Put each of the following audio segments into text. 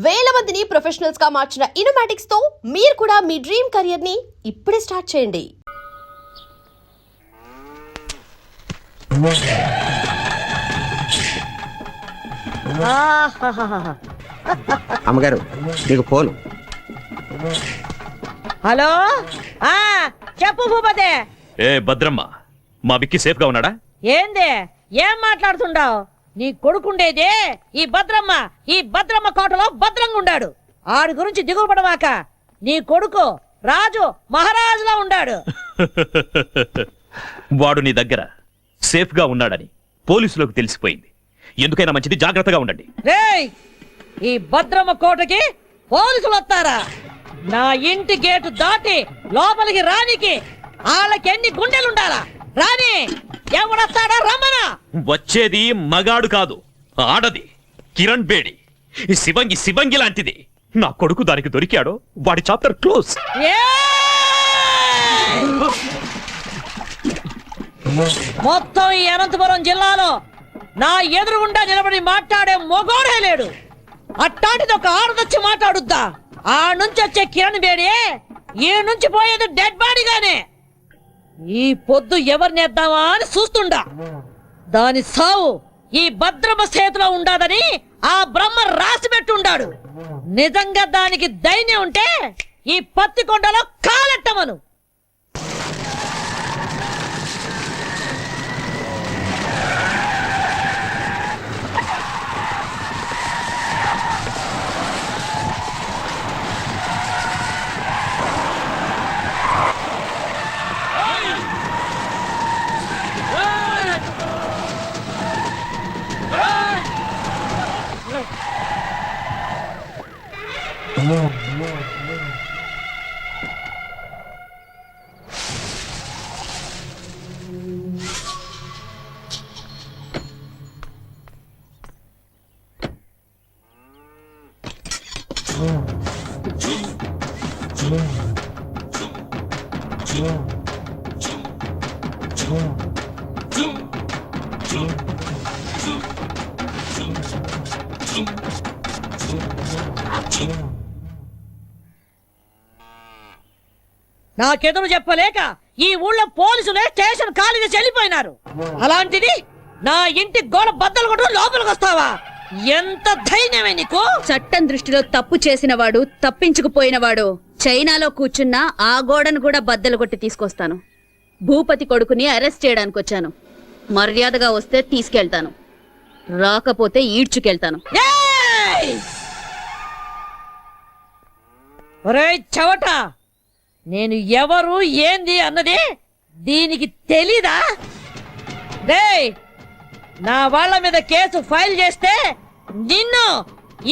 వేల మందిని ప్రొఫెషనల్స్ గా మార్చిన ఇనోమాటిక్స్ తో మీరు కూడా మీ డ్రీమ్ కెరియర్ ని ఇప్పుడే స్టార్ట్ చేయండి. అమ్మగారు నీకు ఫోన్. హలో, చెప్పు భూపతే. ఏ భద్రమ్మ, మా విక్కీ సేఫ్ గా ఉన్నాడా? ఏంది, ఏం మాట్లాడుతుండావు? నీ కొడుకుండేదే ఈ భద్రమ్మ కోటలో భద్రంగా ఉండాడు. ఆడి గురించి దిగులు పడమాక. నీ కొడుకు రాజు మహారాజులా ఉండాడు. వాడు నీ దగ్గర సేఫ్ గా ఉన్నాడని పోలీసులకు తెలిసిపోయింది. ఎందుకైనా మంచిది, జాగ్రత్తగా ఉండండి. రేయ్, ఈ భద్రమ్మ కోటకి పోలీసులు వస్తారా? నా ఇంటి గేటు దాటి లోపలికి రానికి వాళ్ళకి ఎన్ని గుండెలుండాలా? రాని, ఎవడొస్తాడా? రమ్మనా. వచ్చేది మగాడు కాదు, ఆడది. కిరణ్ బేడి శివంగి లాంటిది. నా కొడుకు దానికి దొరికాడో వాడి చాప్టర్ క్లోజ్. మొత్తం ఈ అనంతపురం జిల్లాలో నా ఎదురుగుండా నిలబడి మాట్లాడే మొగోడే లేడు. అట్టాంటిది ఒక ఆడదొచ్చి మాట్లాడుద్దా? ఆ నుంచి వచ్చే కిరణ్ బేడి ఈ నుంచి పోయేది డెడ్ బాడీగానే. ఈ పొద్దు ఎవరినేద్దామా అని చూస్తుండా. దాని సావు ఈ భద్రమ చేతిలో ఉండాదని ఆ బ్రహ్మ రాసి పెట్టుండాడు. నిజంగా దానికి ధైర్యం ఉంటే ఈ పత్తి కొండలో కాలెట్టమను. నాకెదురు చెప్పలేక ఈ ఊళ్ళో పోలీసులే స్టేషన్ ఖాళీగా చెల్లిపోయినారు. అలాంటిది నా ఇంటి గోడ బద్దలు కొట్టు లోపలికి వస్తావా? ఎంత ధైర్యమే నీకు? చట్టం దృష్టిలో తప్పు చేసిన వాడు, తప్పించుకుపోయినవాడు చైనాలో కూర్చున్నా ఆ గోడను కూడా బద్దలు కొట్టి తీసుకొస్తాను. భూపతి కొడుకుని అరెస్ట్ చేయడానికి వచ్చాను. మర్యాదగా వస్తే తీసుకెళ్తాను, రాకపోతే ఈడ్చుకెళ్తాను. ఒరేయ్ చవట, నేను ఎవరు ఏంది అన్నది దీనికి తెలీదా? రేయ్, నా వాళ్ళ మీద కేసు ఫైల్ చేస్తే నిన్ను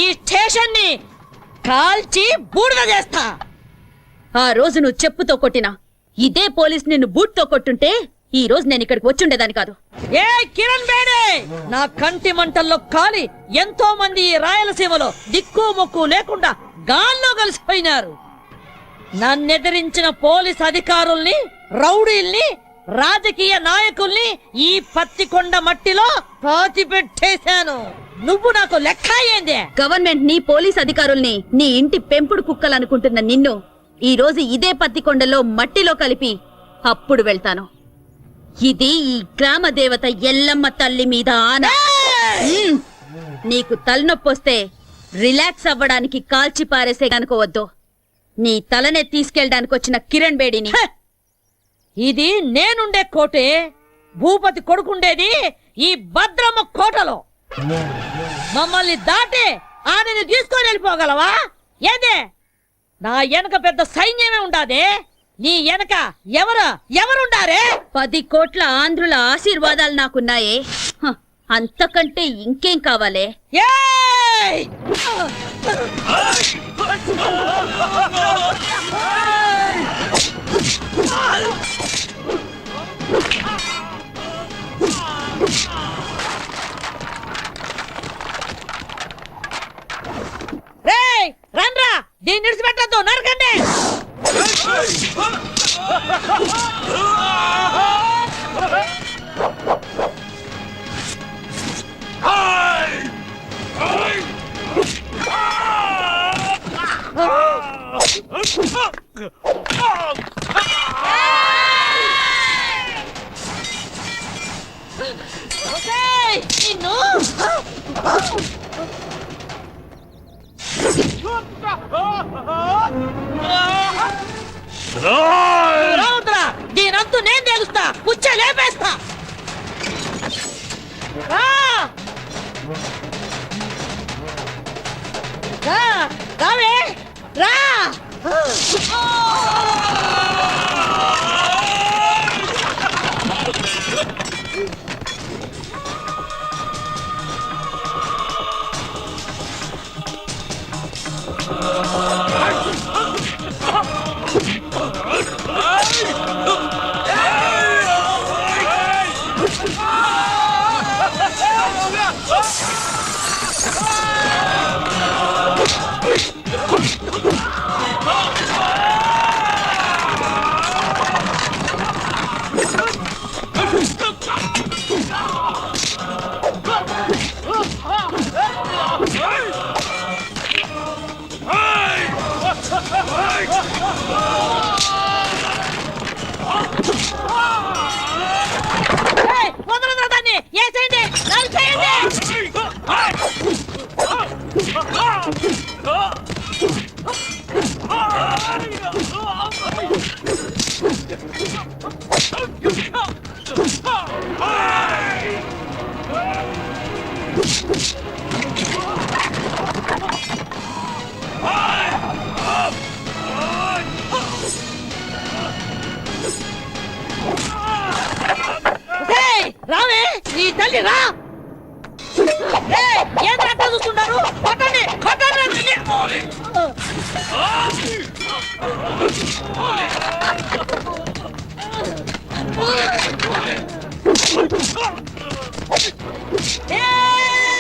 ఈ స్టేషన్ ని కాల్చి బూడిద చేస్తా. ఆ రోజు నువ్వు చెప్పుతో కొట్టినా ఇదే పోలీస్ నిన్ను బూట్తో కొట్టుంటే ఈ రోజు నేను ఇక్కడికి వచ్చుండేదాన్ని కాదు. ఏ కిరణ్ బేడే, నా కంటి మంటల్లో కాలి ఎంతో మంది ఈ రాయలసీమలో దిక్కు మొక్కు లేకుండా గాల్లో కలిసిపోయినారు. నన్నెదిరించిన పోలీస్ అధికారుల్ని, రౌడీల్ని, రాజకీయ నాయకుల్ని ఈ పత్తికొండ మట్టిలో పాతిపెట్టేశాను. నువ్వు నాకు లెక్క ఏందే? గవర్నమెంట్ ని, పోలీస్ అధికారుల్ని నీ ఇంటి పెంపుడు కుక్కలనుకుంటున్న నిన్ను ఈ రోజు ఇదే పత్తికొండలో మట్టిలో కలిపి అప్పుడు వెళ్తాను. ఇది ఈ గ్రామ దేవత ఎల్లమ్మ తల్లి మీద ఆన. నీకు తలనొప్పొస్తే రిలాక్స్ అవ్వడానికి కాల్చి పారేసే అనుకోవద్దు. నీ తలనే తీసుకెళ్ళడానికి వచ్చిన కిరణ్ బేడిని. ఇది నేనుండే కోటే. భూపతి కొడుకుండేది ఈ భద్రమ్మ కోటలో. మమ్మల్ని దాటి ఆమెను తీసుకొని వెళ్ళిపోగలవా? ఏదే, నా వెనక పెద్ద సైన్యమే ఉండాదే. నీ వెనక ఎవరుండారే? 10 కోట్ల ఆంధ్రుల ఆశీర్వాదాలు నాకున్నాయే. అంతకంటే ఇంకేం కావాలే? రేయ్, రండ్రా, దీన్ని విడిచిపెట్టద్దు, నరకండి. ఒసేయ్, నిన్ను రావుద్రా, దీనంతు నేను తెలుస్తా, పుచ్చ లేపేస్తా. రా. రా, రావే, రా. ఏయ్, వదలరా దాన్ని, ఏసేయండి, నరికేయండి. ఏయ్, రావే, నీ తల్లి రా. ఏయ్, ఏం రాట చూస్తున్నారు? కొట్టండి, కొట్టండి రండి. ఏయ్!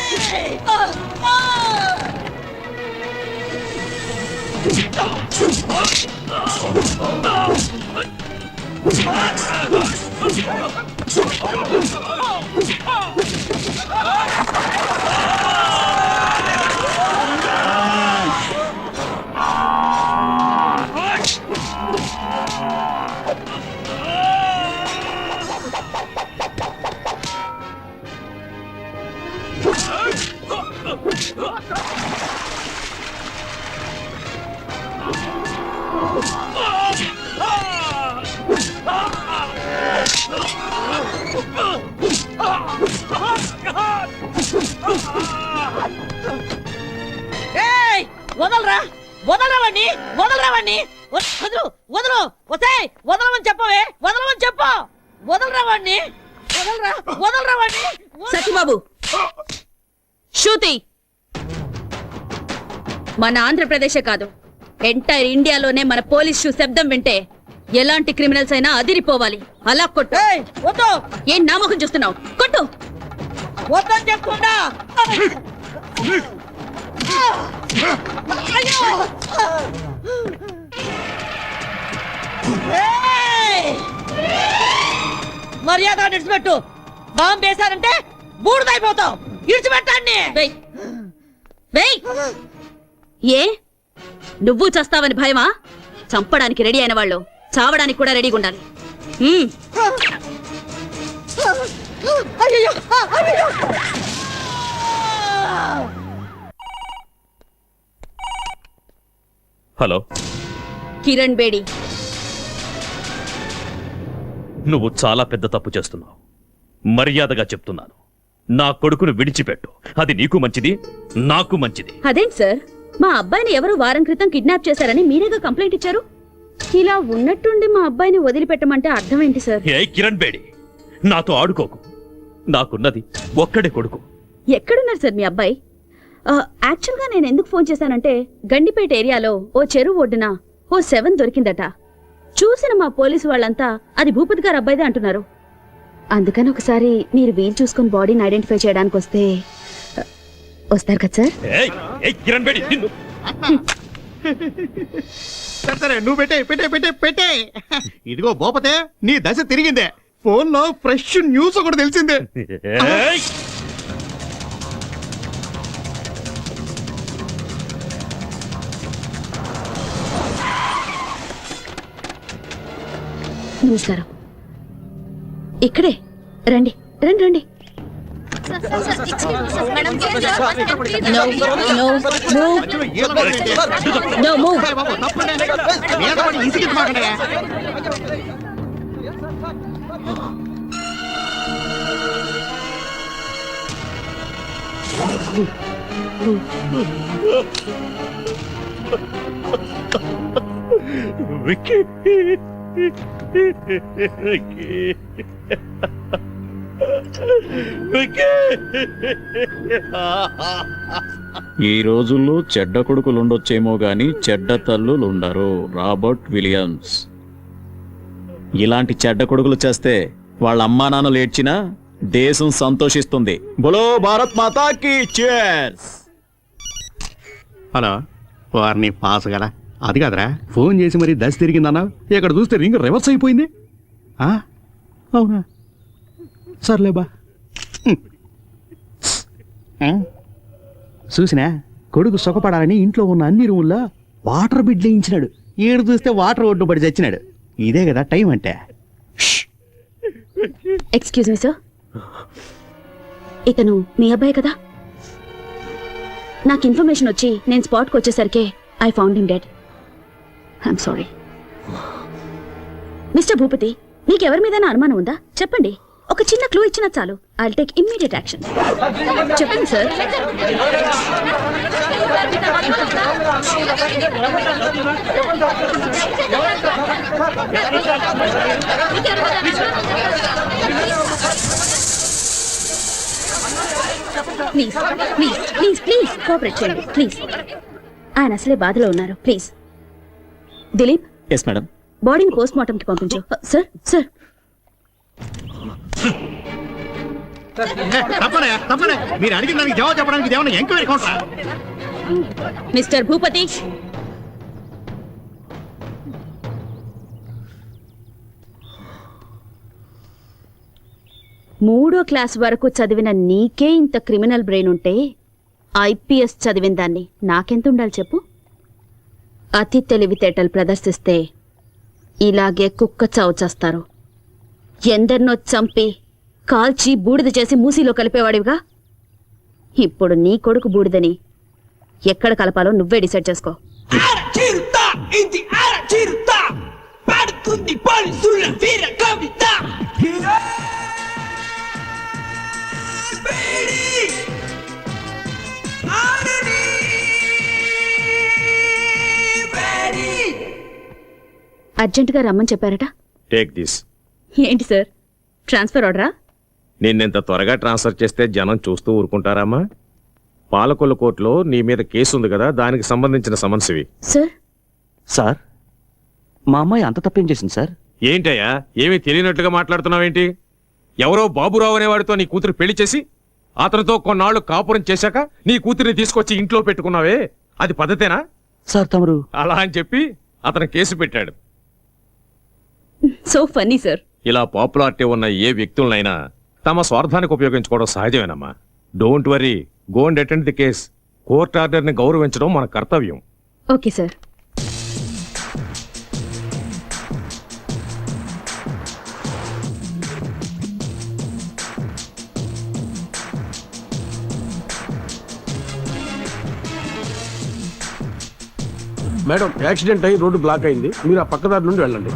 ఏయ్, వదలరా, వదలరావండి, వదలరావండి, వదలు, వదలు, వసాయ్, వదలమని చెప్పవే, వదలమని చెప్పు, వదలరావండి, వదలరా, వదలరావండి. సత్యబాబు, శృతి మన ఆంధ్రప్రదేశే కాదు, ఎంటైర్ ఇండియాలోనే మన పోలీస్ షూ శబ్దం వింటే ఎలాంటి క్రిమినల్స్ అయినా అదిరిపోవాలి. అలా కొట్టు. ఏయ్, వద్దు, ఏం నామోహం చూస్తున్నావు? కొట్టు. వద్దని చెప్తున్నా. అయ్యో. ఏయ్, మర్యాద విడిచిపెట్టు. బాంబు వేశారంటే బూడిదైపోతావు. విడిచిపెట్టండి. వెయ్. వెయ్. ఏ నువ్వు చస్తావని భయమా? చంపడానికి రెడీ అయిన వాళ్ళు చావడానికి కూడా రెడీగా ఉండాలి. అయ్యో, అయ్యో. హలో, కిరణ్ బేడి, నువ్వు చాలా పెద్ద తప్పు చేస్తున్నావు. మర్యాదగా చెప్తున్నాను, నా కొడుకును విడిచిపెట్టు. అది నీకు మంచిది, నాకు మంచిది. అదేంటి సార్, మా అబ్బాయిని ఎవరు వారం క్రితం కిడ్నాప్ చేశారని మీరేగా కంప్లైంట్ ఇచ్చారు. ఇలా ఉన్నట్టుండి మా అబ్బాయిని వదిలిపెట్టమంటే అర్థం ఏంటి సార్? ఏ కిరణ్ బేడి, నాతో ఆడుకోకు. నాకున్నది ఒక్కడే కొడుకు. ఎక్కడున్నారు సార్ మీ అబ్బాయి? యాక్చువల్గా నేను ఎందుకు ఫోన్ చేశానంటే, గండిపేట ఏరియాలో ఓ చెరువు ఒడ్డున ఓ 7 దొరికిందట. చూసిన మా పోలీసు వాళ్ళంతా అది భూపతి గారు అబ్బాయిదే అంటున్నారు. అందుకని ఒకసారి మీరు వీలు చూసుకొని బాడీని ఐడెంటిఫై చేయడానికి వస్తారు కదా సార్? ఏయ్, ఏయ్ కిరణ్ బేడి, నిన్ను. సరే నువ్వు పెట్టే పెట్టే పెట్టే పెట్టే. ఇదిగో భూపతే, నీ దశ తిరిగిందే. ఫోన్ లో ఫ్రెష్ న్యూస్ ఒకటి తెలిసిందే. ఏయ్! నమస్కారం. ఇక్కడే రండి రండి రండి. No, no, move. No, move. బాబు తప్పండి. మీద పడి ఇసిగించమాకండి. విక్కీ విక్కీ విక్కీ ఈ రోజుల్లో చెడ్డ కొడుకులు ఉండొచ్చేమో గాని చెడ్డ తల్లులు ఉండరు. Robert Williams. ఇలాంటి చెడ్డ కొడుకులు చేస్తే వాళ్ళ అమ్మా నాన్నలు ఏడ్చినా దేశం సంతోషిస్తుంది. బోలో భారత్ మాతా కీ చేర్స్. హలో వారిని పాస్ కదా అది కాదురా ఫోన్ చేసి మరి దశ తిరిగిందన్నా ఇక్కడ చూస్తే రింగ్ రివర్స్ అయిపోయింది. అవునా సర్లేబా. చూసినా కొడుకు సుఖపడాలని ఇంట్లో ఉన్న అన్ని రూముల్లో వాటర్ బిడ్ వేయించినాడు. ఏడు చూస్తే వాటర్ ఒడ్డు పడి చచ్చినాడు. ఇదే కదా టైం అంటే. ఎక్స్క్యూజ్ మీ సార్, ఇతను మీ అబ్బాయి కదా? నాకు ఇన్ఫర్మేషన్ వచ్చి నేను స్పాట్కి వచ్చేసరికి I found him dead. I'm sorry. Mister Bhupathi, మీకెవరి మీదైనా అనుమానం ఉందా? చెప్పండి. ఒక చిన్న క్లూ ఇచ్చినా చాలు. I will take immediate action. చెప్పండి sir. Please please please please cooperate చేయండి ప్లీజ్. ఆయన అసలే బాధలో ఉన్నారు. Please Dilip, yes madam. బాడీని పోస్ట్ మార్టం కి పంపించు. సార్ సార్ తప్పనే మీరు అడిగిన దానికి జవాబు చెప్పడానికి ఏమన్నా ఎంక్వైరీ కౌంటరా? మిస్టర్ భూపతి, మూడో క్లాస్ వరకు చదివిన నీకే ఇంత క్రిమినల్ బ్రెయిన్ ఉంటే ఐపీఎస్ చదివిన దాన్ని నాకెంత ఉండాలి చెప్పు? అతి తెలివితేటలు ప్రదర్శిస్తే ఇలాగే కుక్క చావు చేస్తారు. ఎందరినో చంపి కాల్చి బూడిద చేసి మూసీలో కలిపేవాడివిగా. ఇప్పుడు నీ కొడుకు బూడిదని ఎక్కడ కలపాలో నువ్వే డిసైడ్ చేసుకో. అర్జెంటుగా రమ్మని చెప్పారట. Take this. ఏంటి సార్, ట్రాన్స్ఫర్ ఆర్డరా? నిన్నెంత త్వరగా ట్రాన్స్ఫర్ చేస్తే జనం చూస్తూ ఊరుకుంటారమ్మా? పాలకొల్లు కోర్టులో నీ మీద కేసు ఉంది కదా, దానికి సంబంధించిన సమన్సివి. సార్ సార్ మా అమ్మాయి అంత తప్పేం చేసింది సార్? ఏంటయ్యా, ఏమీ తెలియనట్టుగా మాట్లాడుతున్నావేంటి? ఎవరో బాబురావు అనేవాడితో నీ కూతురు పెళ్లి చేసి అతనితో కొన్నాళ్లు కాపురం చేశాక నీ కూతురిని తీసుకొచ్చి ఇంట్లో పెట్టుకున్నావే, అది పద్ధతేనా? సార్ తమరు అలా అని చెప్పి అతను కేసు పెట్టాడు. So funny sir. ఇలా పాపులారిటీ ఉన్న ఏ వ్యక్తులనైనా తమ స్వార్థానికి ఉపయోగించుకోవడం సహజమేనమ్మా. Don't worry, go and attend the case. Court order ని గౌరవించడం మన కర్తవ్యం. Okay sir. మేడం, యాక్సిడెంట్ అయ్యి రోడ్డు బ్లాక్ అయింది. మీరు ఆ పక్కదారి నుండి వెళ్ళండి.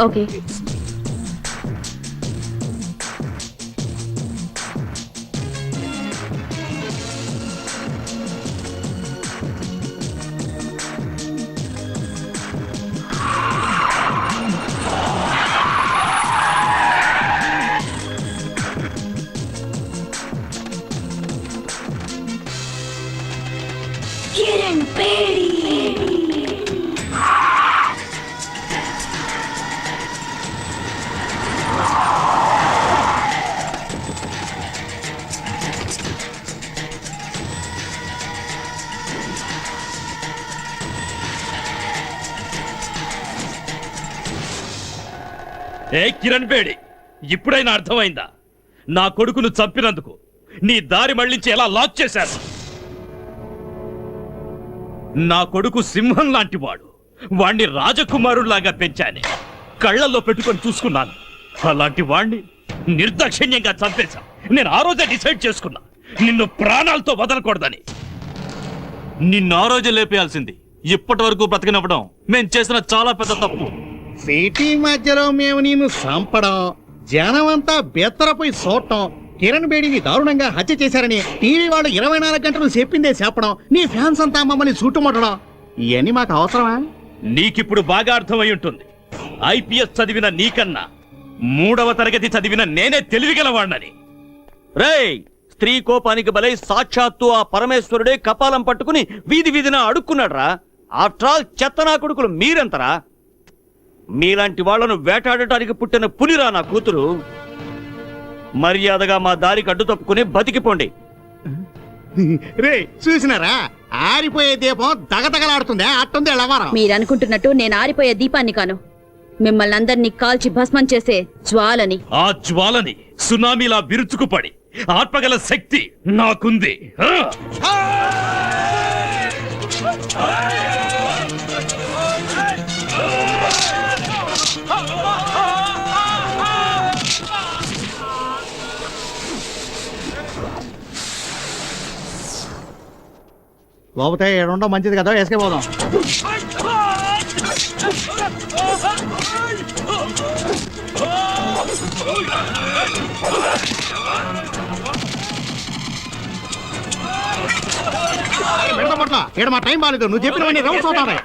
ఓకే. ఏ కిరణ్ బేడి, ఇప్పుడైనా అర్థమైందా? నా కొడుకును చంపినందుకు నీ దారి మళ్లించి ఎలా లాక్ చేశారు? నా కొడుకు సింహం లాంటి వాడు. వాణ్ణి రాజకుమారులాగా పెంచానే. కళ్ళల్లో పెట్టుకొని చూసుకున్నాను. అలాంటి వాణ్ణి నిర్దాక్షిణ్యంగా చంపేశా. నేను ఆ రోజే డిసైడ్ చేసుకున్నా నిన్ను ప్రాణాలతో వదలకూడదని. నిన్ను ఆ రోజే లేపేయాల్సింది. ఇప్పటి వరకు బ్రతికినవ్వడం మేం చేసిన చాలా పెద్ద తప్పు. సిటీ మధ్యలో మేము నిన్ను చంపడం, జనమంతా బెత్తరపోయి చూడటం, కిరణ్ బేడిని దారుణంగా హత్య చేశారని టీవీ వాళ్ళు 24 గంటలు చెప్పిందే చెప్పడం, నీ ఫ్యాన్స్ అంతా మమ్మల్ని చుట్టుముట్టడం, ఇవన్నీ మాకు అవసరమా? నీకిప్పుడు బాగా అర్థమై ఉంటుంది. ఐపీఎస్ చదివిన నీకన్నా 3వ తరగతి చదివిన నేనే తెలివిగలవాణ్ణని. రేయ్, స్త్రీ కోపానికి బలై సాక్షాత్తు ఆ పరమేశ్వరుడే కపాలం పట్టుకుని వీధి వీధిన అడుక్కున్నాడ్రా. ఆఫ్టర్ ఆల్ చెత్తనా కొడుకులు మీరెంతరా? మీలాంటి వాళ్లను వేటాడటానికి పుట్టిన పులిరా నా కూతురు. మర్యాదగా మా దారికి అడ్డు తప్పుకుని బతికిపోండి. రే చూసినారా, ఆరిపోయే దీపం దగదగలాడుతుందే, అట్టుంది ఎలవారం. మీరనుకుంటున్నట్టు నేను ఆరిపోయే దీపాన్ని కాను, మిమ్మల్ని అందరినీ కాల్చి భస్మం చేసే జ్వాలని. ఆ జ్వాలని సునామీలా విరుచుకుపడి ఆత్మగల శక్తి నాకుంది. లోపతే ఏడుండో మంచిది కదా, వేసుకే పోదాం. ఏడు మా టైం బాగాలేదు, నువ్వు చెప్పినవన్నీ రౌండ్స్ అవుతాయి.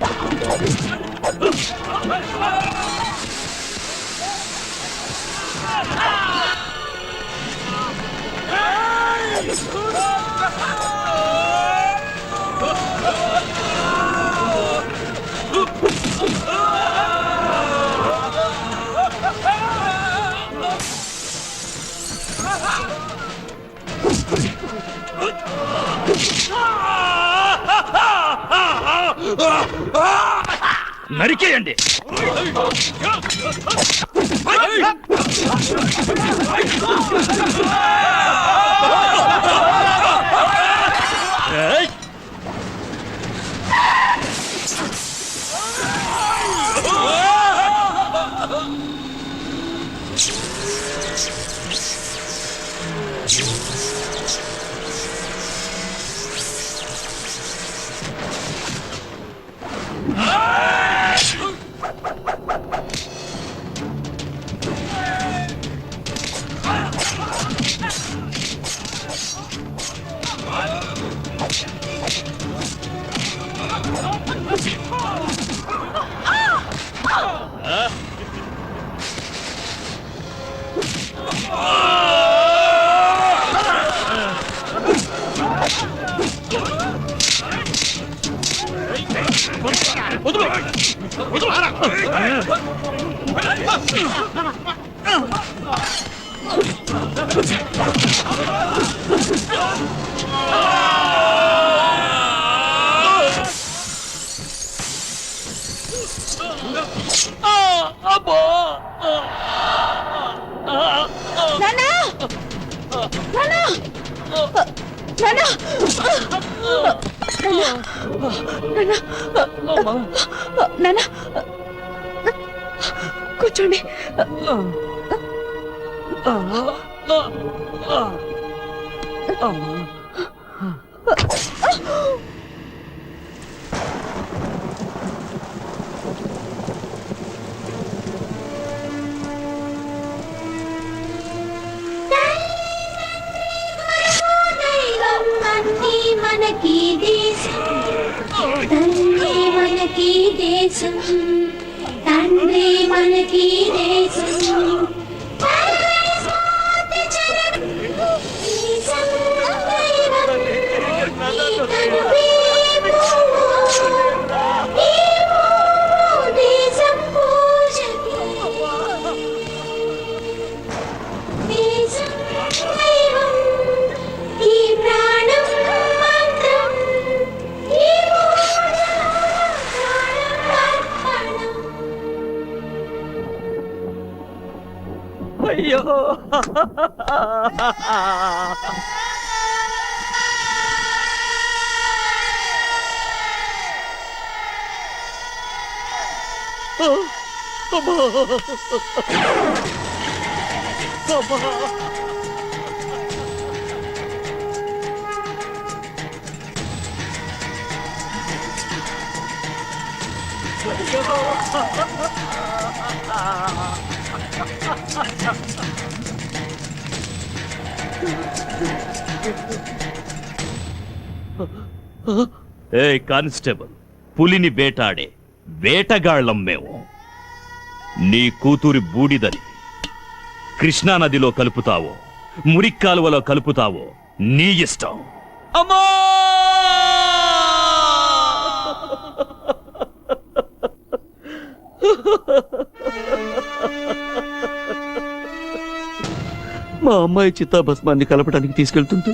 నరికేయండి. కూర్చోండి. మనకి దేశం తండ్రి, మనకి దేశం తండ్రి, మనకి దేశం. అయ్యో, ఏ కానిస్టేబుల్, పులిని వేటాడే వేటగాళ్ళం మేము. నీ కూతురి బూడిదని కృష్ణానదిలో కలుపుతావో మురిక్కాలువలో కలుపుతావో నీ ఇష్టం. అమ్మా! మా అమ్మాయి చిత్తాభస్మాన్ని కలపడానికి తీసుకెళ్తుంటూ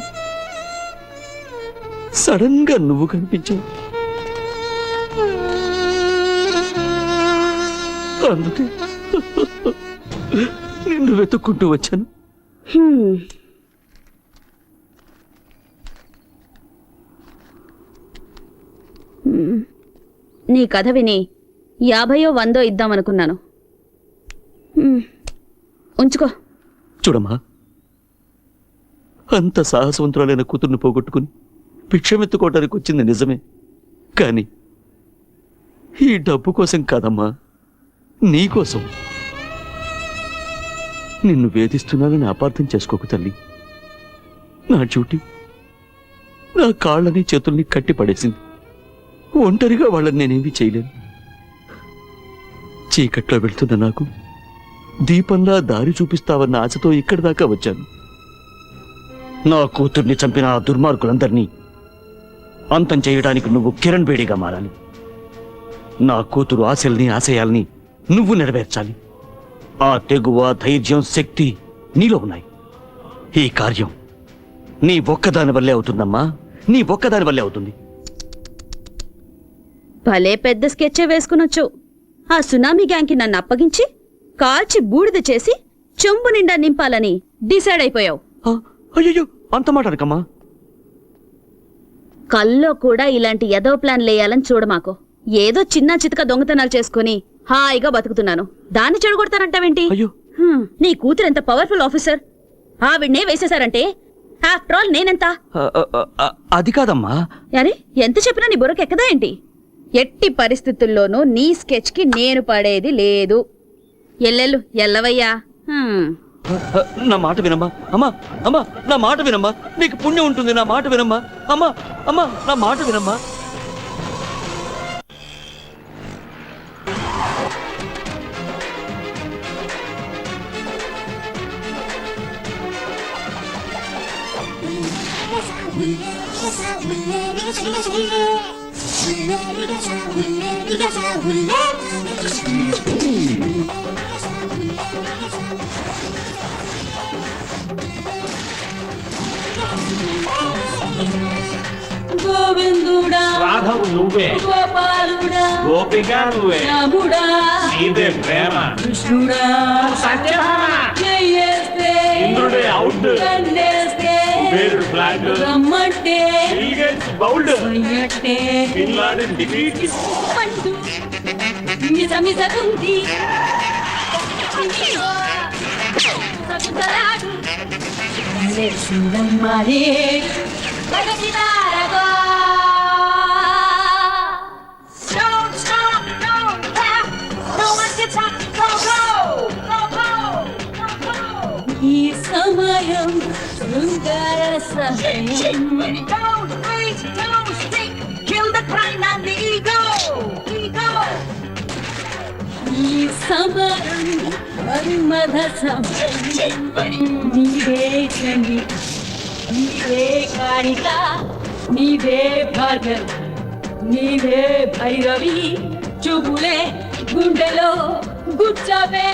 సడన్ గా నువ్వు కనిపించావు. అందుకే నిన్ను వెతుక్కుంటూ వచ్చాను. నీ కథ విని 50 100 ఇద్దామనుకున్నాను. ఉంచుకో. చూడమ్మా, అంత సాహసవంతురాలైన కూతుర్ని పోగొట్టుకుని భిక్షమెత్తుకోవడానికి వచ్చింది నిజమే, కానీ ఈ డబ్బు కోసం కాదమ్మా, నీకోసం. నిన్ను వేధిస్తున్నానని అపార్థం చేసుకోకు తల్లి. నా డ్యూటీ నా కాళ్ళని చేతుల్ని కట్టి పడేసింది. ఒంటరిగా వాళ్ళని నేనేమీ చేయలేను. చీకట్లో వెళ్తున్న నాకు దీపంలా దారి చూపిస్తావన్న ఆశతో ఇక్కడి దాకా వచ్చాను. నా కూతుర్ని చంపిన ఆ దుర్మార్గులందరినీ అంతం చేయడానికి నువ్వు కిరణ్ బేడిగా మారాలి. నా కూతురు ఆశల్ని ఆశయాల్ని నువ్వు నెరవేర్చాలి. ఆ తెగువ, ధైర్యం, శక్తి నీలో ఉన్నాయి. ఈ కార్యం నీ ఒక్కదాని వల్లే అవుతుందమ్మా, నీ ఒక్కదాని వల్లే అవుతుంది. భలే పెద్ద స్కెచ్చే వేసుకునొచ్చు. ఆ సునామీ గ్యాంగ్కి నన్ను అప్పగించి కాల్చి బూడిద చేసి చెంబు నిండా నింపాలని డిసైడ్ అయిపోయావు. అయ్యో, అంత మాట అనకమ్మా. కల్లో కూడా ఇలాంటి ఎదో ప్లాన్ లేయాలని చూడమాకు. ఏదో చిన్న చితక దొంగతనాలు చేసుకుని హాయిగా బతుకుతున్నాను, దాన్ని చెడగొడతానంటావేంటి? అయ్యో, నీ కూతురు ఎంత పవర్ఫుల్ ఆఫీసర్. ఆవిడ్నే వేసేశారంటే ఆఫ్టర్ ఆల్ నేనెంత? అది కాదమ్మా. అరే, ఎంత చెప్పినా నీ బుర్రకెక్కదా ఏంటి? ఎట్టి పరిస్థితుల్లోనూ నీ స్కెచ్ కి నేను పడేది లేదు. ఎల్లెల్లు ఎల్లవయ్యా. నా మాట వినమ్మా. అమ్మా, అమ్మా, నా మాట వినమ్మా. నీకు పుణ్యం ఉంటుంది. నా మాట వినమ్మా. అమ్మా, అమ్మా, నా మాట వినమ్మా. గోవిందుడా, రాఘవు నువ్వే, గోపాలుడా, గోపిక నువ్వే, రాముడా, నీదే ప్రేమ, కృష్ణుడా, సత్యభామ, చెయ్యేస్తే ఇంద్రుడే అవుట్, కన్నేస్తే కుబేరుడు ఫ్లాట్, రమ్మంటే బిల్ గేట్స్ బౌల్డ్, చెయ్యట్టే బిన్ లాడెన్ డిఫీట్, మంటూ మిసమిసకుంది సగుతలాడు చూడమ్మారే పగటిదారగో. Don't stop, don't stop, no one can stop, go, go, go, go, go, go. ఈ సమయం శృంగార సమయం. Don't wait, don't stick, kill the crime and the ego, ego. ఈ సమరం మన్మథ సమయం. నీవే కని, నీవే కాళిక, నీవే భార్గవి, నీవే భైరవి, చూపులే గుండెలో గుచ్చవే.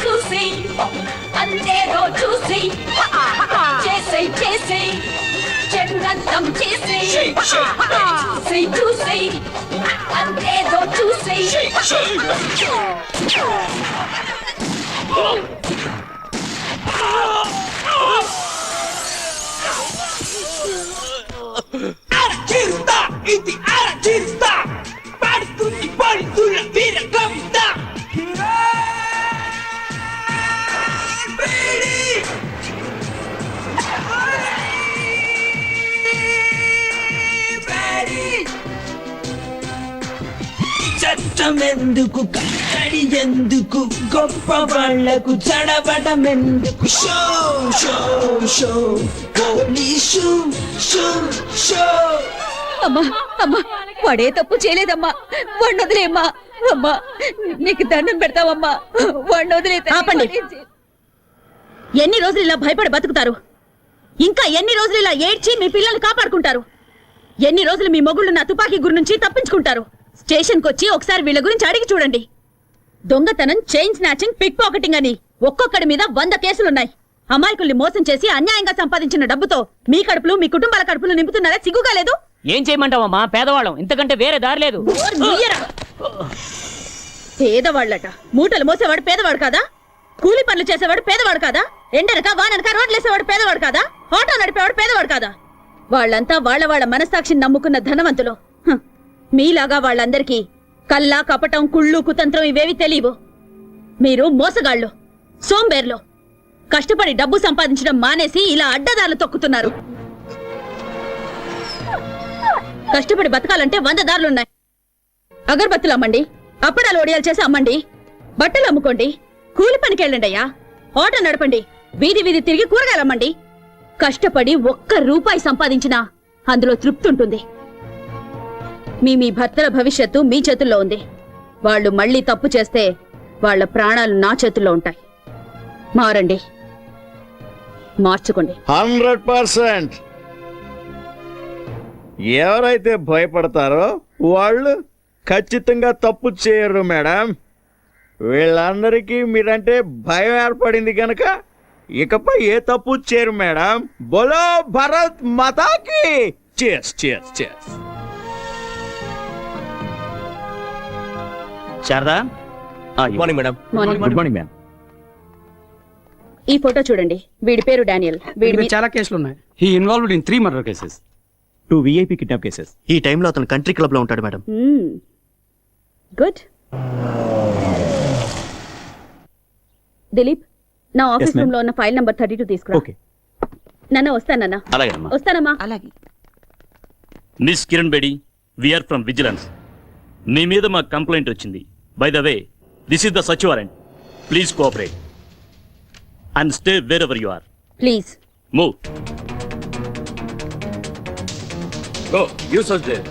చూసి అందేదో చూసి చేసే చేసే చెడునంతం చేసే. చూసి అందేదో చూసి Artista, ఇది artista, party చట్టం ఎందుకు కట్టడి ఎందుకు గొప్ప వాళ్లకు చడబడం ఎందుకు show show show police show show. అమ్మా అమ్మా వాడే తప్పు చేయలేదమ్మా, వాడిని వదిలేమ్మా. అమ్మా నీకు దండం పెడతావమ్మా, వాడిని వదిలే. ఆపండి. ఎన్ని రోజులు ఇలా భయపడి బతుకుతారు? ఇంకా ఎన్ని రోజులు ఇలా ఏడ్చి మీ పిల్లల్ని కాపాడుకుంటారు? ఎన్ని రోజులు మీ మొగుళ్ళు నా తుపాకీ గురి నుంచి తప్పించుకుంటారు? స్టేషన్కి వచ్చి ఒకసారి వీళ్ళ గురించి అడిగి చూడండి. దొంగతనం, చైన్ స్నాచింగ్, పిక్ పాకెటింగ్ అని ఒక్కొక్కడి మీద 100 కేసులున్నాయి. అమాయకుల్ని మోసం చేసి అన్యాయంగా సంపాదించిన డబ్బుతో మీ కడుపులు, మీ కుటుంబాల కడుపులు నింపుతున్నారా? సిగ్గుగా లేదు? ఏం చేయమంటావమ్మా, పేదవాళ్ళం, ఇంతకంటే వేరే దారి లేదు. పేదవాళ్ళట. మూటలు మోసేవాడు పేదవాడు కాదా? కూలి పనులు చేసేవాడు పేదవాడు కాదా? ఎండనక వాననక రోడ్లేసేవాడు పేదవాడు కాదా? ఆటో నడిపేవాడు పేదవాడు కాదా? వాళ్ళంతా వాళ్ళ మనస్సాక్షిని నమ్ముకున్న ధనవంతులు. మీలాగా వాళ్ళందరికీ కల్లా, కపటం, కుళ్ళు, కుతంత్రం ఇవేవి తెలియవు. మీరు మోసగాళ్ళు, సోంబేర్లు. కష్టపడి డబ్బు సంపాదించడం మానేసి ఇలా అడ్డదారులు తొక్కుతున్నారు. కష్టపడి బతకాలంటే 100 దారులున్నాయి. అగరబత్తులు అమ్మండి, అప్పడాలు ఒడియాలు చేసి అమ్మండి, బట్టలు అమ్ముకోండి, కూలి పనికి వెళ్ళండి అయ్యా, ఆటో నడపండి, వీధి వీధి తిరిగి కూరగాయలు అమ్మండి. కష్టపడి 1 రూపాయి సంపాదించినా అందులో తృప్తి ఉంటుంది. మీ భర్తల భవిష్యత్తు మీ చేతుల్లో ఉంది. వాళ్ళు మళ్ళీ తప్పు చేస్తే వాళ్ళ ప్రాణాలు నా చేతుల్లో ఉంటాయి. మారండి, మార్చుకోండి. 100%. ఎవరైతే భయపడతారో వాళ్ళు ఖచ్చితంగా తప్పు చేయరు మేడం. వీళ్ళందరికీ మీరంటే భయం ఏర్పడింది కనుక ఇకపై ఏ తప్పు చేయరు మేడం. బోలో భారత్ మాతాకి చేస్ చేస్ చేస్. Sharada, morning madam. Good morning ma'am. ఈ ఫోటో చూడండి. వీడి పేరు డానియల్. వీడి మీద చాలా కేసులు ఉన్నాయి. He involved in 3 murder cases, 2 VIP kidnap cases. ఈ టైంలో అతను కంట్రీ క్లబ్ లో ఉంటాడు మేడం. గుడ్. దిలీప్, నా ఆఫీస్ రూమ్ లో ఉన్న ఫైల్ నంబర్ 32 తీసుకురా. ఓకే. నాన్న వస్తానన్నా. అలాగేనమ్మా. వస్తానమ్మా. అలాగే. Miss Kiran Bedi, we are from vigilance. మీ మీద మా కంప్లైంట్ వచ్చింది. By the way, this is the search warrant. Please cooperate and stay wherever you are. Please move. Go you search there.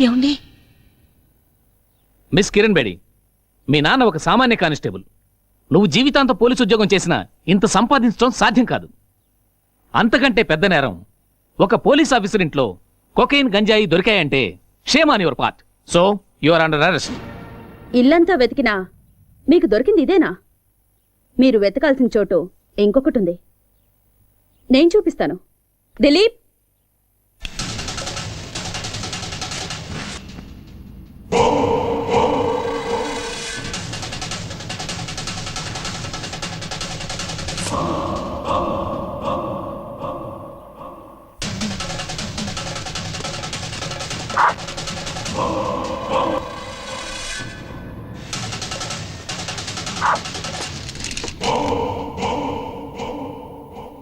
ఏమండి? మిస్ కిరణ్ బేడి, మీ నాన్న ఒక సామాన్య కానిస్టేబుల్. నువ్వు జీవితాంతం పోలీసు ఉద్యోగం చేసినా ఇంత సంపాదించడం సాధ్యం కాదు. అంతకంటే పెద్ద నేరం, ఒక పోలీస్ ఆఫీసర్ ఇంట్లో కొకైన్, గంజాయి దొరికాయంటే shame on your part. So you are under arrest. ఇల్లంతా వెతికినా మీకు దొరికింది ఇదేనా? మీరు వెతకాల్సిన చోటు ఇంకొకటి ఉంది. నేను చూపిస్తాను. దిలీప్,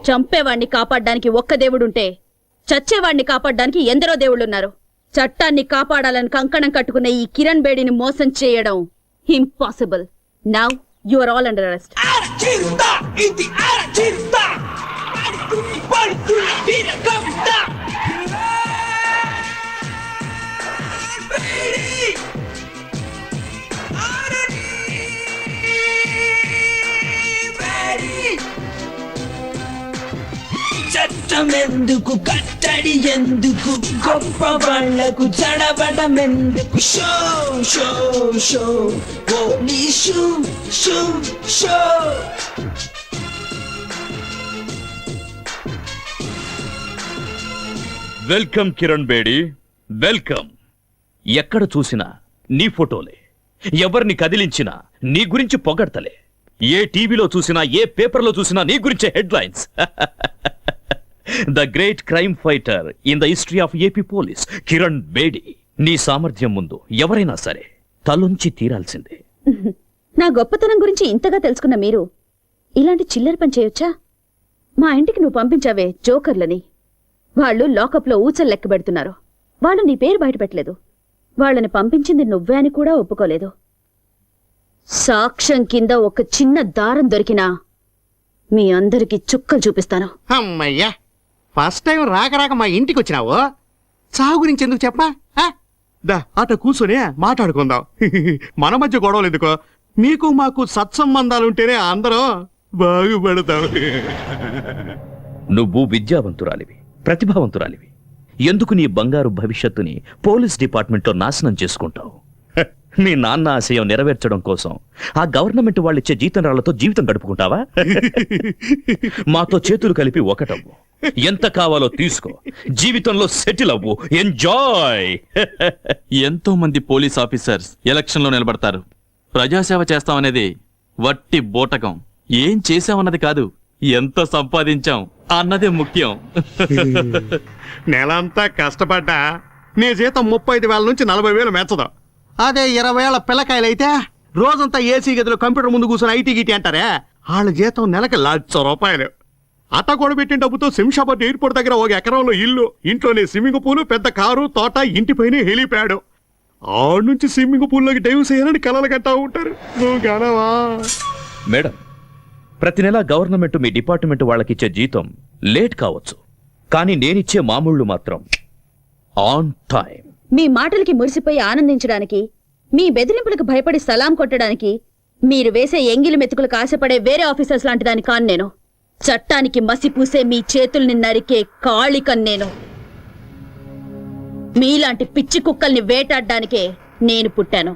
చంపేవాణ్ణి కాపాడ్డానికి ఒక్క దేవుడుంటే చచ్చేవాణ్ణి కాపాడ్డానికి ఎందరో దేవుళ్ళున్నారు. చట్టాన్ని కాపాడాలని కంకణం కట్టుకున్న ఈ కిరణ్ బేడిని మోసం చేయడం impossible. Now you are all under arrest. చట్టం ఎందుకు కట్టడి ఎందుకు గొప్ప వాళ్లకు చడబడం ఎందుకు show show show police show show. Welcome Kiran Bedi, welcome. ఎక్కడ చూసినా నీ ఫోటోలే. ఎవరిని కదిలించినా నీ గురించి పొగడతలే. ఏ టీవీలో చూసినా ఏ పేపర్లో చూసినా నీ గురించే headlines. The great crime fighter in the history of AP police Kiran Bedi. నీ సామర్థ్యం ముందు ఎవరైనా సరే తలొంచి తీరాల్సిందే. నా గొప్పతనం గురించి ఇంతగా తెలుసుకున్న మీరు ఇలాంటి చిల్లర పని చేయొచ్చా? మా ఇంటికి నువ్వు పంపించావే జోకర్లని, వాళ్ళు లాకప్లో ఊచలు లెక్క పెడుతున్నారు. వాళ్ళు నీ పేరు బయటపెట్టలేదు. వాళ్ళని పంపించింది నువ్వే అని కూడా ఒప్పుకోలేదు. సాక్ష్యం కింద ఒక చిన్న దారం దొరికినా మీ అందరికీ చుక్కలు చూపిస్తాను. అమ్మయ్యా, ఫస్ట్ టైం రాక మా ఇంటికి వచ్చినావు. చావు గురించి ఎందుకు చెప్పా? దా అట కూర్చొని మాట్లాడుకుందాం. మన మధ్య గొడవలు ఎందుకో? మీకు మాకు సత్సంబంధాలుంటేనే అందరం బాగుపడతాం. నువ్వు విద్యావంతురాలివి, ప్రతిభావంతురాలివి. ఎందుకు నీ బంగారు భవిష్యత్తుని పోలీస్ డిపార్ట్మెంట్లో నాశనం చేసుకుంటావు? మీ నాన్న ఆశయం నెరవేర్చడం కోసం ఆ గవర్నమెంట్ వాళ్ళిచ్చే జీతం రాళ్లతో జీవితం గడుపుకుంటావా? మాతో చేతులు కలిపి ఒకటవ్వు, ఎంత కావాలో తీసుకో, జీవితంలో సెటిల్ అవ్వు, ఎంజాయ్. ఎంతో మంది పోలీస్ ఆఫీసర్స్ ఎలక్షన్లో నిలబడతారు. ప్రజాసేవ చేస్తామనేది వట్టి బోటకం. ఏం చేశామన్నది కాదు, ఎంత సంపాదించాం అన్నదే ముఖ్యం. నెలంతా కష్టపడ్డా నీ జీతం 35,000 నుంచి 40,000 మెచ్చదు. అదే 20 ఏళ్ల పిల్లకాయలైతే రోజంతా ఏసీ గదిలో కంప్యూటర్ ముందు కూర్చొని ఐటీ గిటీ అంటారే, వాళ్ళ జీతం నెలకి 1,00,000 రూపాయలు. అట్ట కూడా పెట్టిన డబ్బుతో శంషాబాద్ ఎయిర్పోర్ట్ దగ్గర 1 ఎకరంలో ఇల్లు, ఇంట్లోనే స్విమ్మింగ్ పూల్, పెద్ద కారు, తోట, ఇంటిపైన హెలిప్యాడ్. ఆడ నుంచి స్విమ్మింగ్ పూల్లోకి డైవ్ చేయాలని కలలు కట్టా ఉంటారు. నువ్వు కనవా? మేడం, ప్రతి నెల గవర్నమెంట్ మీ డిపార్ట్మెంట్ వాళ్ళకిచ్చే జీతం లేట్ కావచ్చు, కానీ నేనిచ్చే మామూళ్ళు మాత్రం ఆన్ టైం. మీ మాటలకి మురిసిపోయి ఆనందించడానికి, మీ బెదిరింపులకు భయపడి సలాం కొట్టడానికి మీరు వేసే ఎంగిలి మెతుకులకు ఆశపడే వేరే ఆఫీసర్స్ లాంటి దాని కాను నేను. చట్టానికి మసి పూసే మీ చేతుల్ని నరికే కాళికన్ నేను. మీలాంటి పిచ్చి కుక్కల్ని వేటాడడానికే నేను పుట్టాను.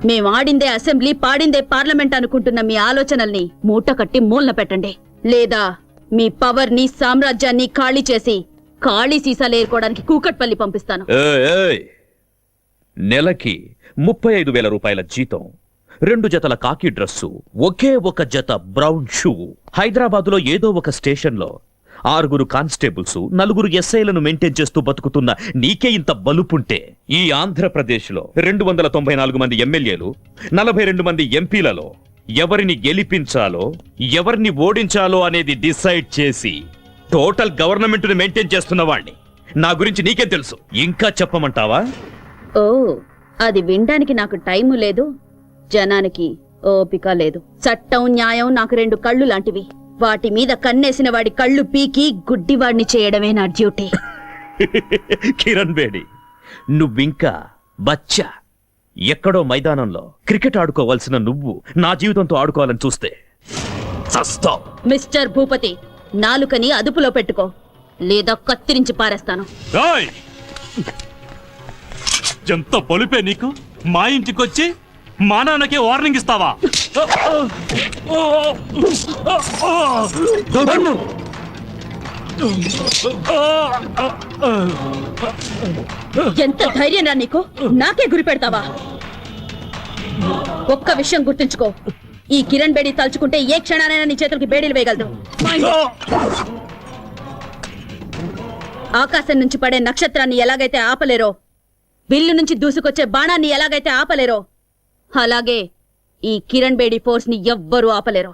మేం ఆడిందే అసెంబ్లీ, పాడిందే పార్లమెంట్ అనుకుంటున్న మీ ఆలోచనల్ని మూట కట్టి మూలన పెట్టండి. లేదా మీ పవర్ని, సామ్రాజ్యాన్ని ఖాళీ చేసి ఖాళీ సీసాలు ఏరుకోవడానికి కూకట్పల్లి పంపిస్తాను. నెలకి 35,000 రూపాయల జీతం, 2 జతల కాకి డ్రస్సు, ఒకే ఒక జత బ్రౌన్ షూ. హైదరాబాదులో ఏదో ఒక స్టేషన్లో 6 కానిస్టేబుల్స్, 4 ఎస్ఐలను మెయింటైన్ చేస్తూ బతుకుతున్న నీకే ఇంత బలుపుంటే, ఈ ఆంధ్రప్రదేశ్లో 294 మంది ఎమ్మెల్యేలు, 42 మంది ఎంపీలలో ఎవరిని గెలిపించాలో, ఎవరిని ఓడించాలో అనేది డిసైడ్ చేసి టోటల్ గవర్నమెంట్ ని మెయింటైన్ చేస్తున్న వాణ్ణి. నా గురించి నీకేం తెలుసు? ఇంకా చెప్పమంటావా? ఓ, అది వినడానికి నాకు టైము లేదు, జనానికి ఓపిక లేదు. చట్టం, న్యాయం నాకు 2 కళ్ళు లాంటివి. వాటి మీద కన్నేసిన వాడి కళ్ళు పీకి గుడ్డివాడిని చేయడమే నా డ్యూటీ. కిరణ్ బేడి, నువ్వింకా బచ్చా. ఎక్కడో మైదానంలో క్రికెట్ ఆడుకోవాల్సిన నువ్వు నా జీవితంతో ఆడుకోవాలని చూస్తే చస్తావ్. మిస్టర్ భూపతి, నాలుకని అదుపులో పెట్టుకో, లేదా కత్తిరించి పారేస్తాను. ఎంత పొలిపే నీకు? మా ఇంటికొచ్చి మా నాన్నకే వార్నింగ్ ఇస్తావా? ఎంత ధైర్యం రా నీకు? నాకే గురి పెడతావా? ఒక్క విషయం గుర్తుంచుకో, ఈ కిరణ్ బేడి తలుచుకుంటే ఏ క్షణానైనా నీ చేతులకి బేడీలు వేయగలదు. ఆకాశం నుంచి పడే నక్షత్రాన్ని ఎలాగైతే ఆపలేరో, విల్లు నుంచి దూసుకొచ్చే బాణాన్ని ఎలాగైతే ఆపలేరో, అలాగే ఈ కిరణ్ బేడి ఫోర్స్ ని ఎవ్వరూ ఆపలేరు.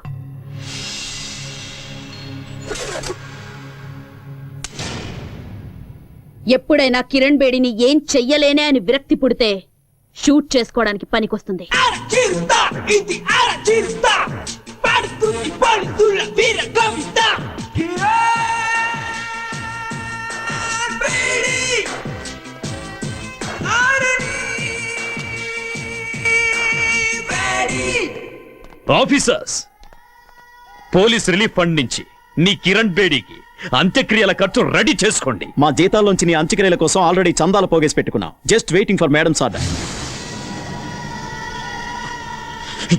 ఎప్పుడైనా కిరణ్ బేడిని ఏం చెయ్యలేనే అని విరక్తి పుడితే షూట్ చేసుకోవడానికి పనికొస్తుంది. ఆఫీసర్స్, పోలీస్ రిలీఫ్ ఫండ్ నుంచి నీ కిరణ్ బేడీకి అంత్యక్రియల ఖర్చు రెడీ చేసుకోండి. మా జీతాల్లోంచి నీ అంత్యక్రియల కోసం ఆల్రెడీ చందాలు పోగేసి పెట్టుకున్నాం. Just waiting for madams order.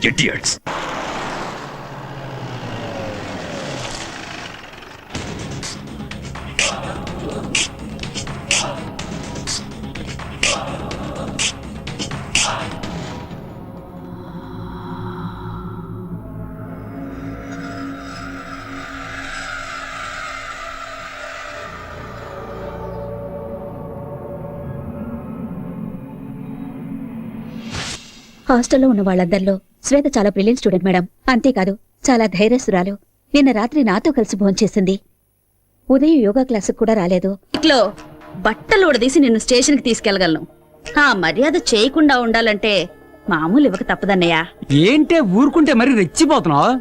Idiots. హాస్టల్లో ఉన్న వాళ్ళందరిలో శ్వేత చాలా బ్రిలియంట్ స్టూడెంట్ మేడం. అంతేకాదు చాలా ధైర్యస్తురాలు. నిన్న రాత్రి నాతో కలిసి భోంచేసింది. ఉదయం యోగా క్లాసుకు కూడా రాలేదు. ఇట్లో బట్టలు ఉడదీసి నిన్ను స్టేషన్కి తీసుకెళ్లగలను. ఆ మర్యాద చేయకుండా ఉండాలంటే మామూలు ఇవ్వక తప్పదన్నయ్యా. ఏంటే ఊరుకుంటే మరి రెచ్చిపోతున్నావు?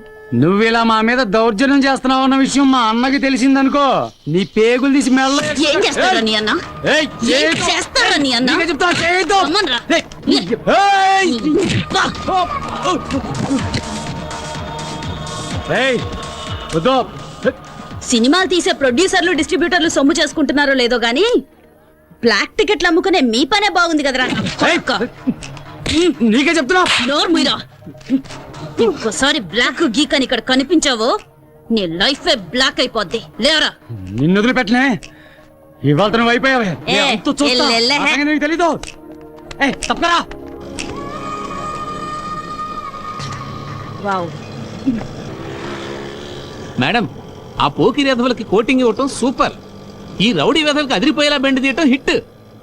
నువ్విలా మా మీద దౌర్జన్యం చేస్తున్నావు అన్న విషయం మా అన్నకి తెలిసిందనుకో, నీ పేగులు తీసి మెల్ల. ఏం చేస్తారా నీ అన్న? ఏం చేస్తారా నీ అన్న? రమ్మన్రా. సినిమాలు తీసే ప్రొడ్యూసర్లు డిస్ట్రిబ్యూటర్లు సొమ్ము చేసుకుంటున్నారో లేదో గానీ బ్లాక్ టికెట్లు అమ్ముకునే మీ పనే బాగుంది కదరా. నీకే చెప్తున్నా. నోరు మీరా. ఇంకోసారి బ్లాక్ గీక్ అని ఇక్కడ కనిపించావో నీ లైఫ్ బ్లాక్ అయిపోద్ది. లేవరా. నిన్ను వదిలిపెట్టలే. ఇవాళ నువ్వు అయిపోయావే. నీకు తెలీదు. తప్పరా. వావ్. మేడం, ఆ పోకిరి వెధవులకి కోటింగ్ ఇవ్వటం సూపర్. ఈ రౌడీ వెధవులకి అదిరిపోయేలా బెండ్ తీయటం హిట్.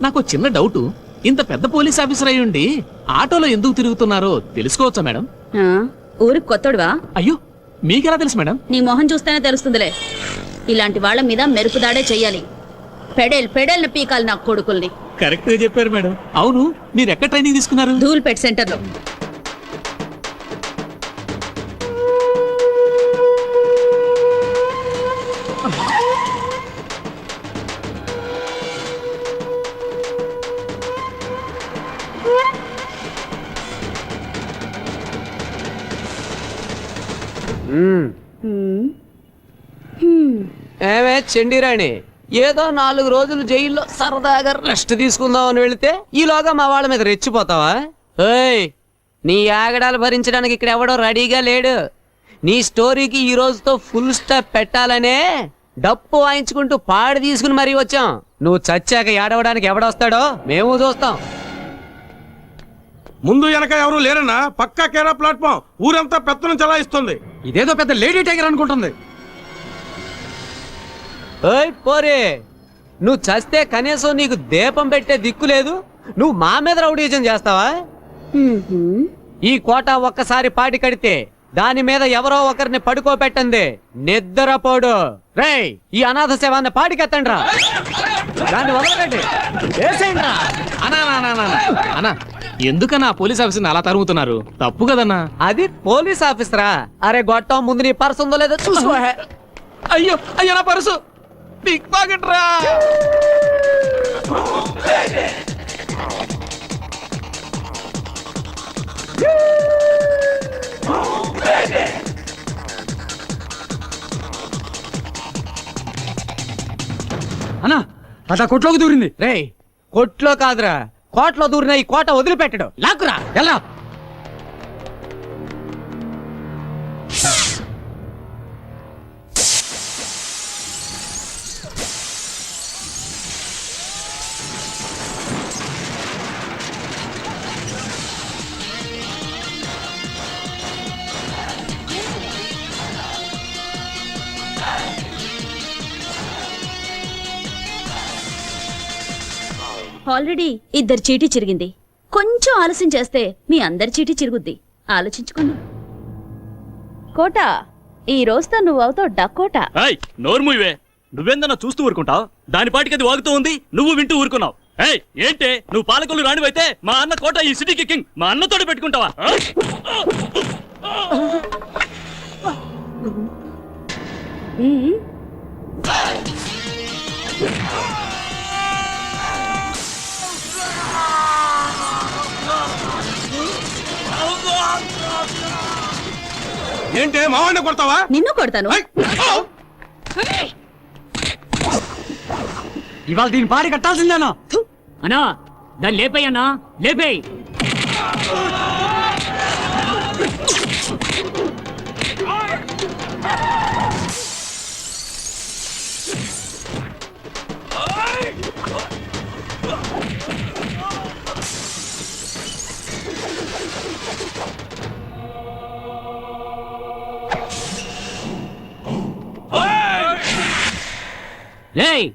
నాకు చిన్న డౌట్, ఇంత పెద్ద పోలీస్ ఆఫీసర్ అయ్యుండి ఆటోలో ఎందుకు తిరుగుతున్నారో తెలుసుకోవచ్చా మేడం? ఊరికి కొత్తడువా? అయ్యో, మీకెలా తెలుసు మేడం? నీ మొహం చూస్తేనే తెలుస్తుందిలే. ఇలాంటి వాళ్ళ మీద మెరుపు దాడే చెయ్యాలి. పెడేల్ని పీకాలి నా కొడుకుల్ని. కరెక్ట్ గా చెప్పారు మేడం. అవును, మీరు ఎక్కడ ట్రైనింగ్ తీసుకున్నారు? ధూల్పేట్ సెంటర్ లో. ఏమే చెండిరాణి, ఏదో 4 రోజులు జైల్లో సరదాగా రెస్ట్ తీసుకుందాం అని వెళితే ఈలోగా మా వాళ్ళ మీద రెచ్చిపోతావా? ఏయ్, నీ ఆగడాలు భరించడానికి ఇక్కడ ఎవడో రెడీగా లేడు. నీ స్టోరీకి ఈ రోజుతో ఫుల్ స్టాప్ పెట్టాలనే డప్పు వాయించుకుంటూ పాడి తీసుకుని మరీ వచ్చాం. నువ్వు చచ్చాక ఏడవడానికి ఎవడొస్తాడో మేము చూస్తాం. ముందు వెనక ఎవరు లేరన్నా, పక్కా కేరా ప్లాట్ఫామ్. ఊరంతా పెత్తనం చలాయిస్తుంది. ఇదేదో పెద్ద లేడీ టైగర్ అనుకుంటుంది. ఓయ్ పోరే, నువ్వు చస్తే కనీసం నీకు దీపం పెట్టే దిక్కు లేదు. నువ్వు మా మీద రౌడీజం చేస్తావా? ఈ కోట ఒక్కసారి పాటి కడితే దాని మీద ఎవరో ఒకరిని పడుకోబెట్టండి. నిద్రపోడు. రేయ్, ఈ అనాథ శవాన్ని పాటికెత్తండి రా. దాన్ని వదలకండి. అన్నా, ఎందుకన్నా పోలీస్ ఆఫీసర్ని అలా తరుగుతున్నారు? తప్పు కదన్నా. అది పోలీస్ ఆఫీసరా? అరే గొట్టం, ముందు నీ పర్సు ఉందో లేదో చూసుకో. అయ్యో అయ్యో, నా పర్సు పిక్ పాకెట్ రా. అన్నా, అట్లా కొట్లోకి దూరింది. రేయ్, కొట్లో కాదురా, కోట్లో దూరిన ఈ కోట వదిలిపెట్టడు. లాక్కురా, ఎలా? ఆల్రెడీ 2 చీటీ చిరిగింది. కొంచెం ఆలస్యం చేస్తే మీ అందరి చీటీ చిరుగుద్ది. ఆలోచించుకోండి. కోట, ఈ రోజుతో నువ్వు అవుతావు డకోట. నోర్మువే, నువ్వేందన్నా చూస్తూ ఊరుకుంటావు? దాని పాటికి అది వాగుతూ ఉంది, నువ్వు వింటూ ఊరుకున్నావు. ఏంటే నువ్వు పాలకొల్లు రానివైతే మా అన్న కోట ఈ సిటీకి కింగ్. మా అన్నతోటి పెట్టుకుంటావా? ఏంటే మావాడిని కొడతావా? నిన్ను కొడతాను. ఇవాళ దీని పాడి కట్టాల్సిందేనా? అన్నా, దాన్ని లేపేయ్ అన్నా, లేపేయ్. రేయ్,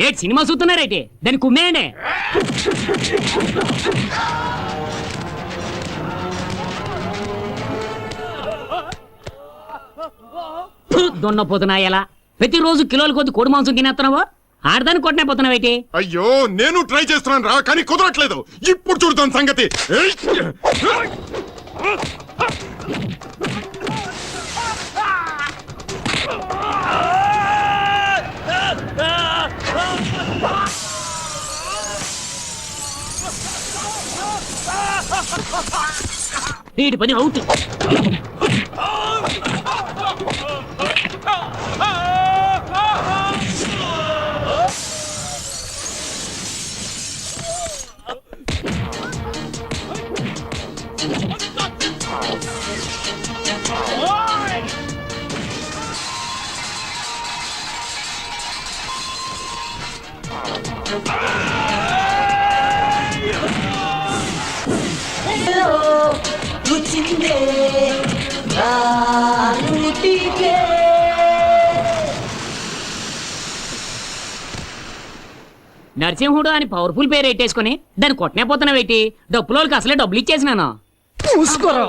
ఏ సినిమా చూస్తున్నారైతే దాన్ని కుమ్మేయండి. దున్నపోతున్నా ఎలా ప్రతిరోజు కిలోల కొద్ది కోడి మాంసం తినేస్తున్నావు ఆడదాన్ని కొట్టనే పోతున్నావేటి అయ్యో నేను ట్రై చేస్తున్నాను రా కానీ కుదరట్లేదు ఇప్పుడు చూడతాను సంగతి ఏయ్! వీటి పని అవుట్ నరసింహుడు అని పవర్ఫుల్ పేరు ఎట్టేసుకుని దాన్ని కొట్టనే పోతున్నావేటి డబ్బులోకి అసలే డబ్బులు ఇచ్చేసినాను చూసుకోరా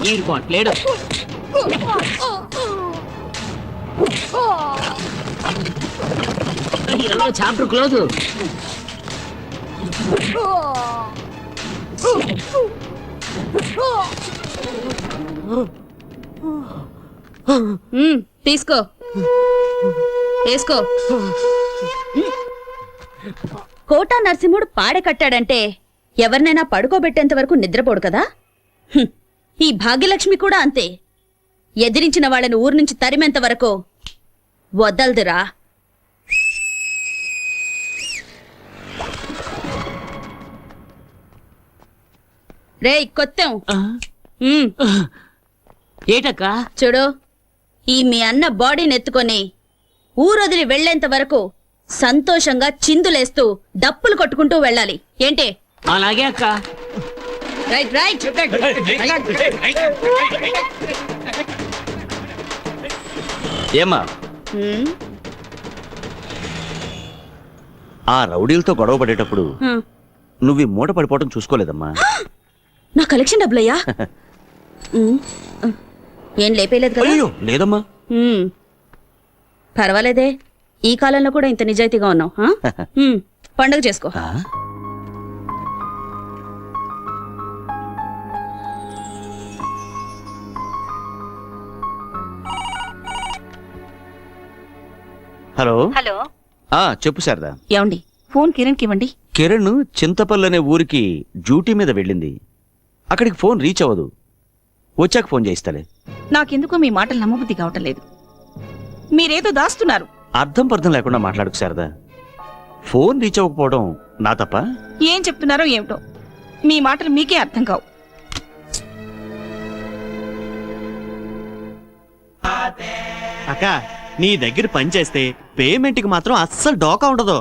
ఈడు కొట్టలేడు చాప్టర్ క్లోజ్ తీసుకో వేసుకో కోటా నరసింహుడు పాడె కట్టాడంటే ఎవరినైనా పడుకోబెట్టేంత వరకు నిద్రపోడు కదా హ్మ్. ఈ భాగ్యలక్ష్మి కూడా అంతే ఎదిరించిన వాళ్ళని ఊరు నుంచి తరిమేంత వరకు వదలదురా రేయ్ కొత్తం ఏటక్క చూడు ఈ మీ అన్న బాడీని ఎత్తుకొని ఊరొదిలి వెళ్లేంత వరకు సంతోషంగా చిందులేస్తూ డప్పులు కొట్టుకుంటూ వెళ్ళాలి ఏంటే అలాగే అక్క రైట్ రైట్ ఏమ్మా హ్మ్, ఆ రౌడీలతో గొడవ పడేటప్పుడు హ్మ్. నువ్వు ఈ మూట పడిపోవటం చూసుకోలేదమ్మా. నా కలెక్షన్ డబ్బులయ్యా హ్మ్, ఏం లేపేయలేదు కదా అయ్యో లేదమ్మా. హ్మ్. పర్వాలేదే ఈ కాలంలో కూడా ఇంత నిజాయితీగా ఉన్నావు ఆ? హ్మ్, పండగ చేసుకో ఆ? హలో హలో చెప్పు శారదా. ఏమండి ఫోన్ కిరణ్కి ఇవ్వండి కిరణ్ చింతపల్లి అనే ఊరికి డ్యూటీ మీద వెళ్ళింది. అక్కడికి ఫోన్ రీచ్ అవ్వదు. వచ్చాక ఫోన్ చేయిస్తాలే. నాకెందుకో మీ మాటలు నమ్మబుద్ధి కావటం లేదు. మీరేదో దాస్తున్నారు. అర్థం పర్థం లేకుండా మాట్లాడుకు శారదా. ఫోన్ రీచ్ అవ్వకపోవడం నా తప్ప? ఏం చెప్తున్నారో ఏమిటో మీ మాటలు మీకే అర్థం కావు. అక్క నీ దగ్గర పని చేస్తే పేమెంట్కి మాత్రం అస్సలు డోకా ఉండదు.